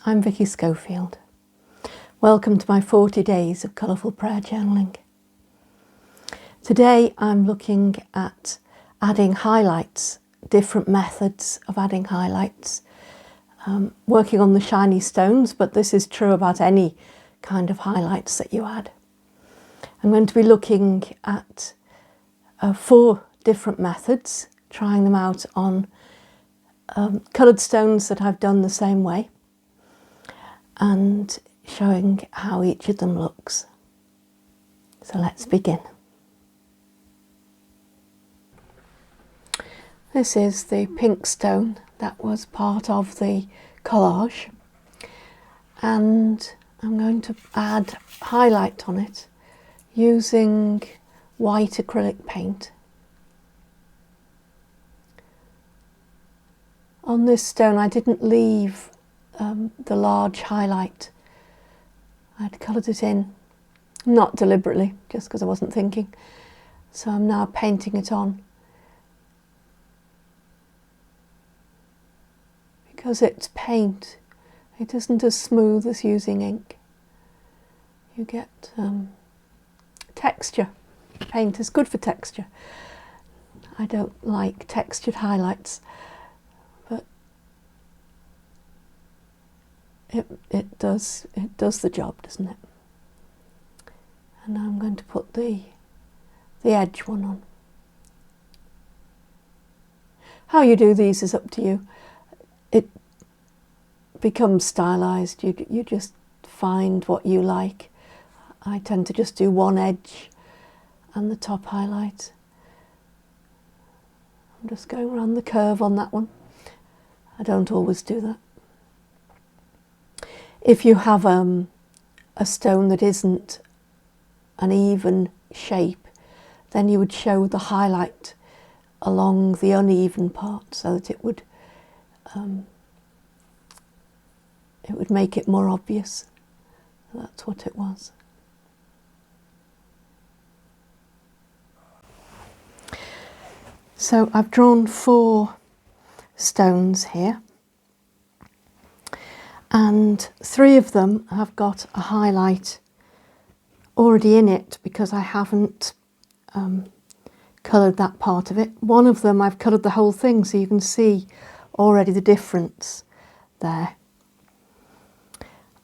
I'm Vicky Schofield. Welcome to my 40 days of colourful prayer journaling. Today I'm looking at adding highlights, different methods of adding highlights, working on the shiny stones, but this is true about any kind of highlights that you add. I'm going to be looking at 4 different methods, trying them out on coloured stones that I've done the same way, and showing how each of them looks. So let's begin. This is the pink stone that was part of the collage, and I'm going to add highlight on it using white acrylic paint. On this stone I didn't leave the large highlight. I'd coloured it in, not deliberately, just because I wasn't thinking. So I'm now painting it on. Because it's paint, it isn't as smooth as using ink. You get texture. Paint is good for texture. I don't like textured highlights, but it does the job, doesn't it? And now I'm going to put the edge one on. How you do these is up to you. It becomes stylized. You just find what you like. I tend to just do one edge and the top highlight. I'm just going around the curve on that one. I don't always do that. If you have a stone that isn't an even shape, then you would show the highlight along the uneven part so that it would make it more obvious. That's what it was. So I've drawn 4 stones here, and 3 of them have got a highlight already in it because I haven't coloured that part of it. One of them I've coloured the whole thing, so you can see already the difference there.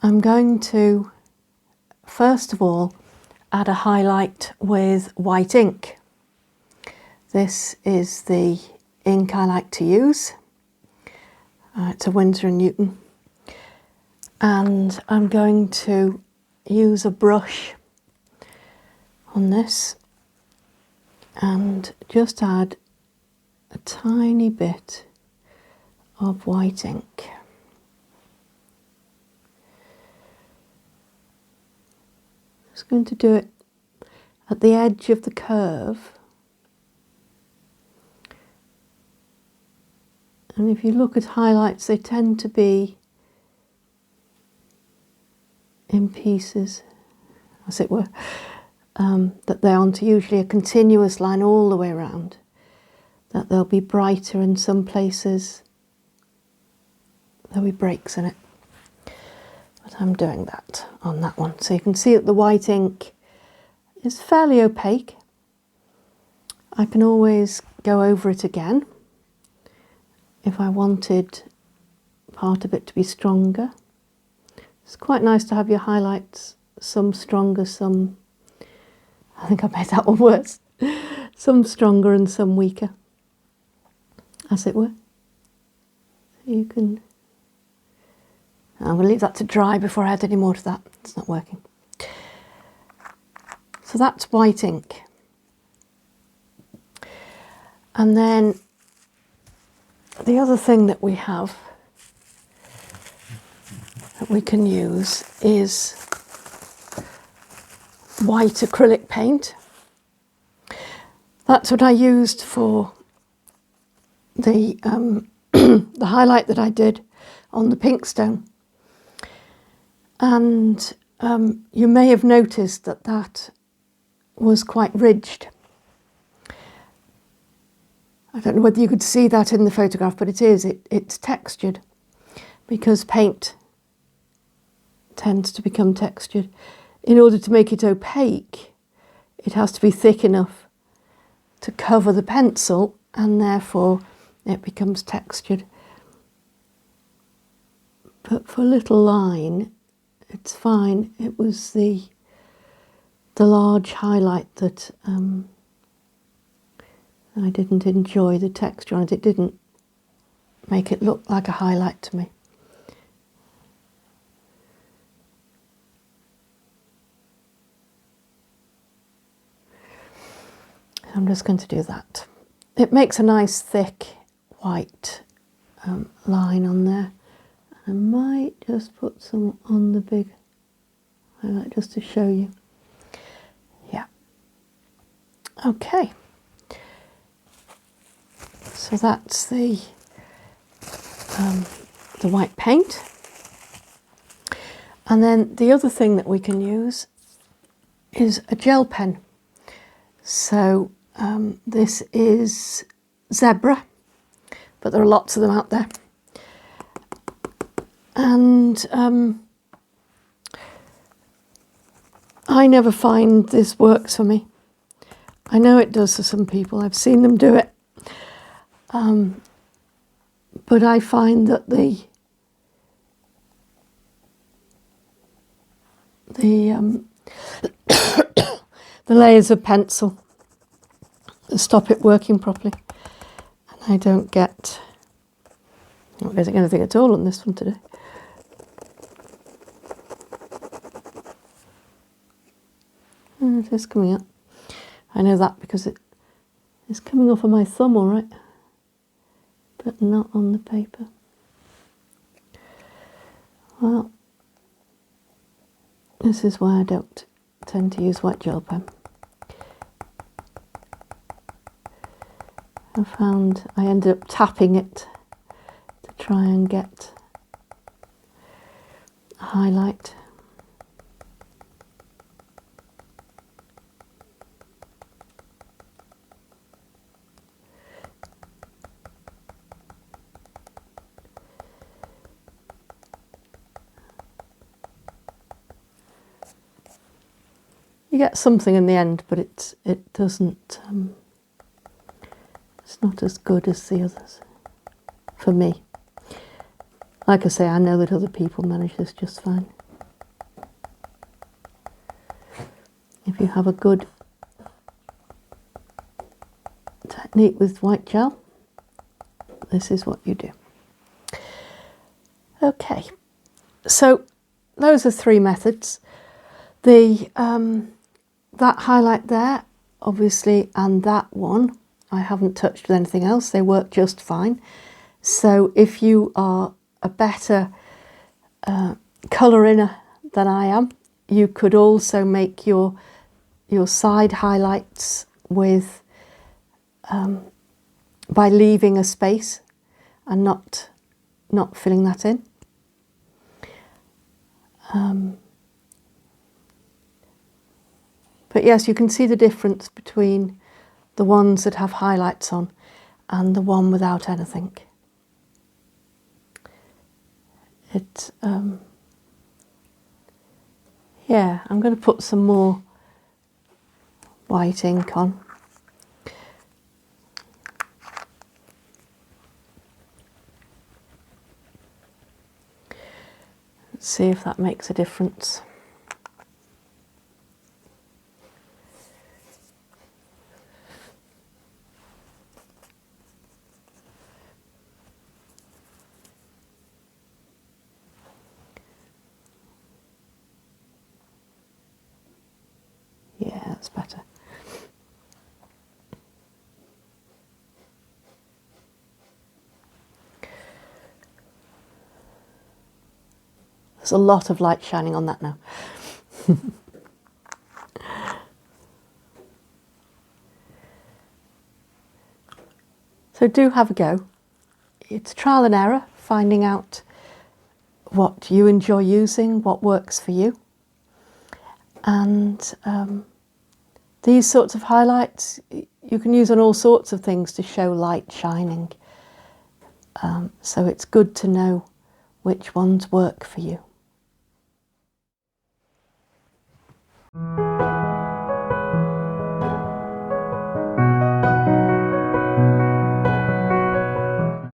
I'm going to first of all add a highlight with white ink. This is the ink I like to use. It's a Winsor & Newton. And I'm going to use a brush on this and just add a tiny bit of white ink. Just going to do it at the edge of the curve. And if you look at highlights, they tend to be in pieces, as it were, that they aren't usually a continuous line all the way around, that they'll be brighter in some places, there'll be breaks in it. But I'm doing that on that one. So you can see that the white ink is fairly opaque. I can always go over it again if I wanted part of it to be stronger. It's quite nice to have your highlights, some stronger, some, I think I made that one worse, some stronger and some weaker, as it were. You can, I'm going to leave that to dry before I add any more to that. It's not working. So that's white ink. And then the other thing that we have that we can use is white acrylic paint. That's what I used for the the highlight that I did on the pink stone. And you may have noticed that that was quite ridged. I don't know whether you could see that in the photograph, but it is. It's textured because paint tends to become textured. In order to make it opaque, it has to be thick enough to cover the pencil, and therefore it becomes textured. But for a little line, it's fine. It was the large highlight that I didn't enjoy the texture on it. It didn't make it look like a highlight to me. I'm just going to do that. It makes a nice thick white line on there. I might just put some on the big highlight just to show you. Yeah. Okay. So that's the white paint. And then the other thing that we can use is a gel pen. So this is Zebra, but there are lots of them out there. And I never find this works for me. I know it does for some people. I've seen them do it. But I find that the layers of pencil stop it working properly. And I don't get, I'm not getting anything at all on this one today. It is coming up. I know that because it is coming off of my thumb all right, but not on the paper. Well, this is why I don't tend to use white gel pen. I found I ended up tapping it to try and get a highlight. You get something in the end, but it doesn't. It's not as good as the others, for me. Like I say, I know that other people manage this just fine. If you have a good technique with white gel, this is what you do. Okay, so those are three methods. The that highlight there, obviously, and that one, I haven't touched with anything else. They work just fine. So if you are a better colour inner than I am, you could also make your side highlights with by leaving a space and not filling that in. But yes, you can see the difference between the ones that have highlights on and the one without anything. It, yeah, I'm going to put some more white ink on. Let's see if that makes a difference. Yeah, that's better. There's a lot of light shining on that now. So do have a go. It's trial and error, finding out what you enjoy using, what works for you. And these sorts of highlights you can use on all sorts of things to show light shining. So it's good to know which ones work for you. you.